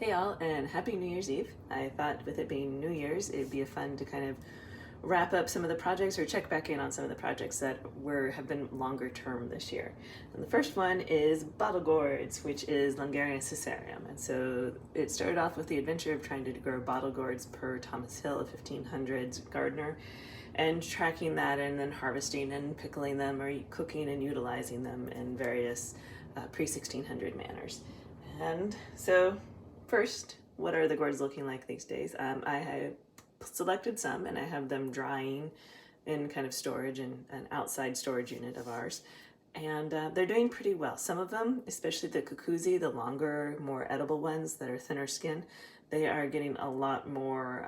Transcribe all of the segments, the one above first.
Hey all, and happy New Year's Eve. I thought with it being New Year's, it'd be fun to kind of wrap up some of the projects or check back in on some of the projects that have been longer term this year. And the first one is bottle gourds, which is Lungarian Caesareum. And so it started off with the adventure of trying to grow bottle gourds per Thomas Hill, a 1500s gardener, and tracking that and then harvesting and pickling them or cooking and utilizing them in various pre-1600 manners. And so first, what are the gourds looking like these days? I have selected some and I have them drying in kind of storage in an outside storage unit of ours. And they're doing pretty well. Some of them, especially the kukuzi, the longer, more edible ones that are thinner skin, they are getting a lot more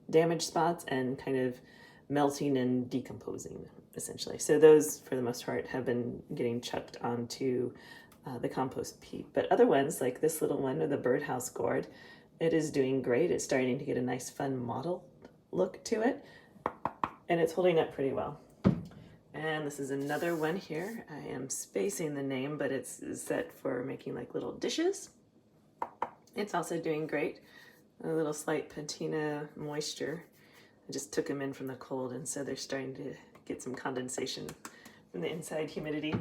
damage spots and kind of melting and decomposing, essentially. So those, for the most part, have been getting chucked onto the compost heap. But other ones, like this little one or the birdhouse gourd, it is doing great. It's starting to get a nice fun mottled look to it, and it's holding up pretty well. And this is another one here. I am spacing the name, but it's set for making like little dishes. It's also doing great. A little slight patina moisture. I just took them in from the cold, and so they're starting to get some condensation from the inside humidity.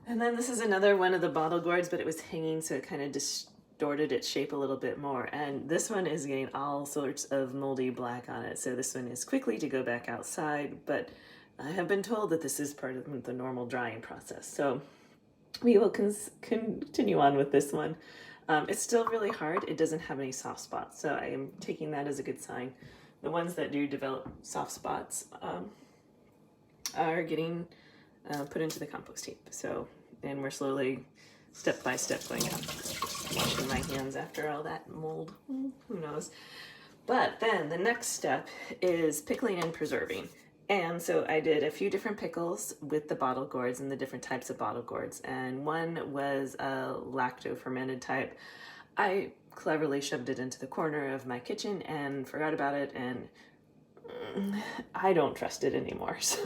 And then this is another one of the bottle gourds, but it was hanging, so it kind of distorted its shape a little bit more. And this one is getting all sorts of moldy black on it. So this one is quickly to go back outside, but I have been told that this is part of the normal drying process. So we will continue on with this one. It's still really hard. It doesn't have any soft spots, so I am taking that as a good sign. The ones that do develop soft spots are getting put into the compost heap. So, and we're slowly, step by step, going up. Washing my hands after all that mold. Who knows? But then the next step is pickling and preserving. And so I did a few different pickles with the bottle gourds and the different types of bottle gourds. And one was a lacto-fermented type. I cleverly shoved it into the corner of my kitchen and forgot about it, and I don't trust it anymore. So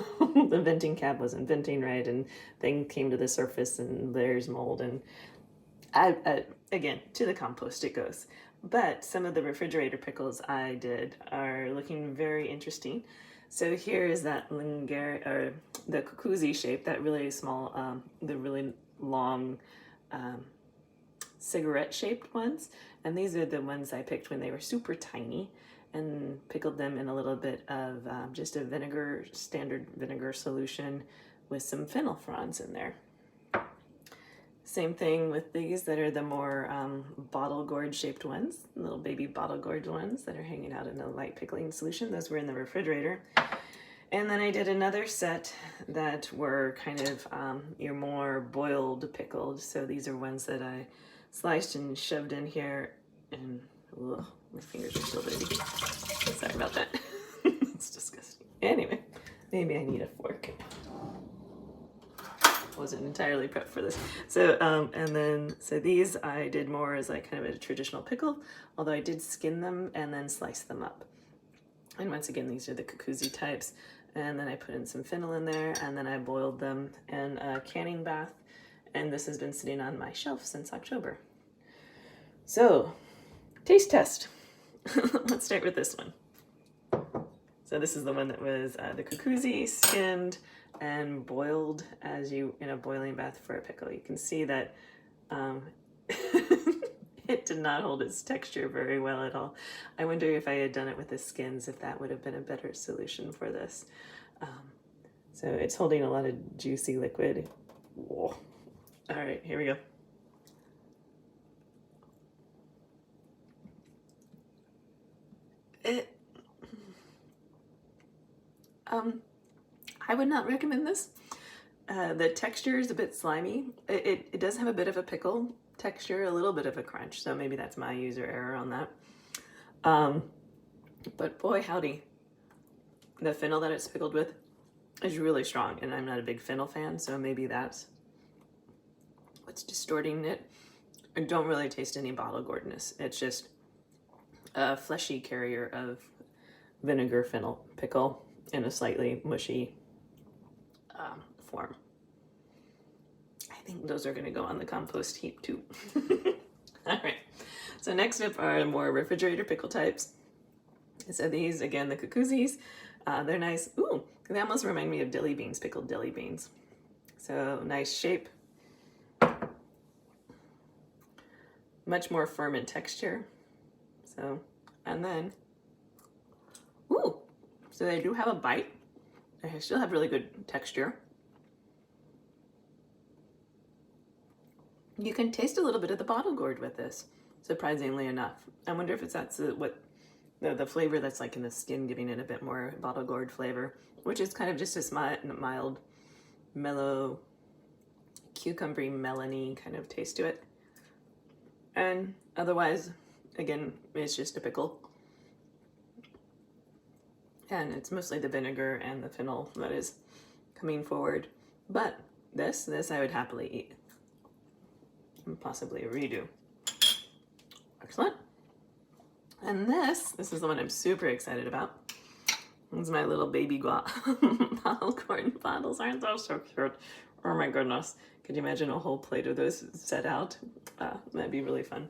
the venting cap wasn't venting right, and thing came to the surface and there's mold, and again, to the compost it goes. But some of the refrigerator pickles I did are looking very interesting. So here is that the kukuzi shape, that really small, the really long cigarette-shaped ones. And these are the ones I picked when they were super tiny, and pickled them in a little bit of just a standard vinegar solution with some fennel fronds in there. Same thing with these that are the more bottle gourd shaped ones, little baby bottle gourd ones that are hanging out in a light pickling solution. Those were in the refrigerator. And then I did another set that were kind of your more boiled pickled. So these are ones that I sliced and shoved in here, and ugh, my fingers are still dirty. Sorry about that. It's disgusting. Anyway, maybe I need a fork. Wasn't entirely prepped for this. So, so these I did more as like kind of a traditional pickle, although I did skin them and then slice them up. And once again, these are the kukuzi types. And then I put in some fennel in there, and then I boiled them in a canning bath. And this has been sitting on my shelf since October. So, taste test. Let's start with this one. So this is the one that was the kukuzi, skinned and boiled in a boiling bath for a pickle. You can see that it did not hold its texture very well at all. I wonder if I had done it with the skins, if that would have been a better solution for this. So it's holding a lot of juicy liquid. Whoa. All right, here we go. I would not recommend this. The texture is a bit slimy. It does have a bit of a pickle texture, a little bit of a crunch, so maybe that's my user error on that. But boy howdy, the fennel that it's pickled with is really strong, and I'm not a big fennel fan, so maybe that's what's distorting it. I don't really taste any bottle gourdness. It's just a fleshy carrier of vinegar fennel pickle in a slightly mushy form. I think those are going to go on the compost heap too. All right. So next up are more refrigerator pickle types. So these, again, the cucuzzis, they're nice. Ooh, they almost remind me of dilly beans, pickled dilly beans. So nice shape. Much more firm in texture. So, and then, ooh, so they do have a bite. They still have really good texture. You can taste a little bit of the bottle gourd with this, surprisingly enough. I wonder if that's what the flavor that's like in the skin, giving it a bit more bottle gourd flavor, which is kind of just a mild, mellow, cucumbery, melony kind of taste to it. And otherwise, again, it's just a pickle. And it's mostly the vinegar and the fennel that is coming forward. But this I would happily eat. And possibly a redo. Excellent. And this is the one I'm super excited about. This is my little baby bottle gourd bottles. Aren't those so cute? Oh my goodness. Could you imagine a whole plate of those set out? That'd be really fun.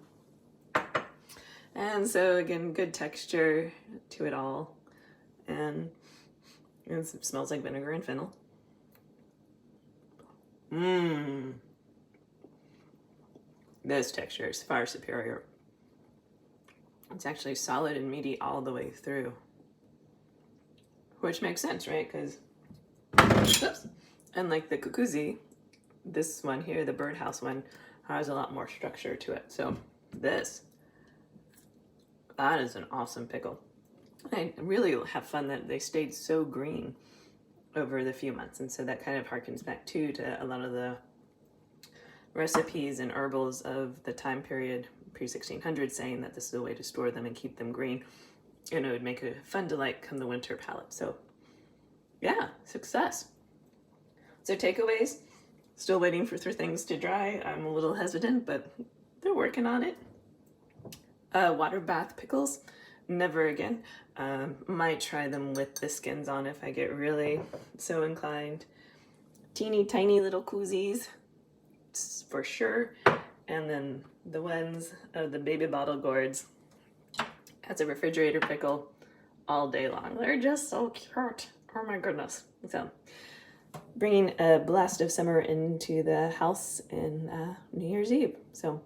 And so again, good texture to it all. And it smells like vinegar and fennel. Mmm. This texture is far superior. It's actually solid and meaty all the way through. Which makes sense, right? Because, oops. Unlike the cucuzzi, this one here, the birdhouse one, has a lot more structure to it. So that is an awesome pickle. I really have fun that they stayed so green over the few months. And so that kind of harkens back too to a lot of the recipes and herbals of the time period pre-1600, saying that this is a way to store them and keep them green, and it would make a fun delight come the winter palate. So yeah, success. So takeaways, still waiting for things to dry. I'm a little hesitant, but they're working on it. Water bath pickles, never again. Might try them with the skins on if I get really so inclined. Teeny tiny little koozies, for sure. And then the ones of the baby bottle gourds as a refrigerator pickle all day long. They're just so cute. Oh my goodness. So bringing a blast of summer into the house in New Year's Eve. So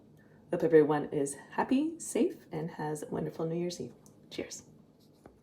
hope everyone is happy, safe, and has a wonderful New Year's Eve. Cheers.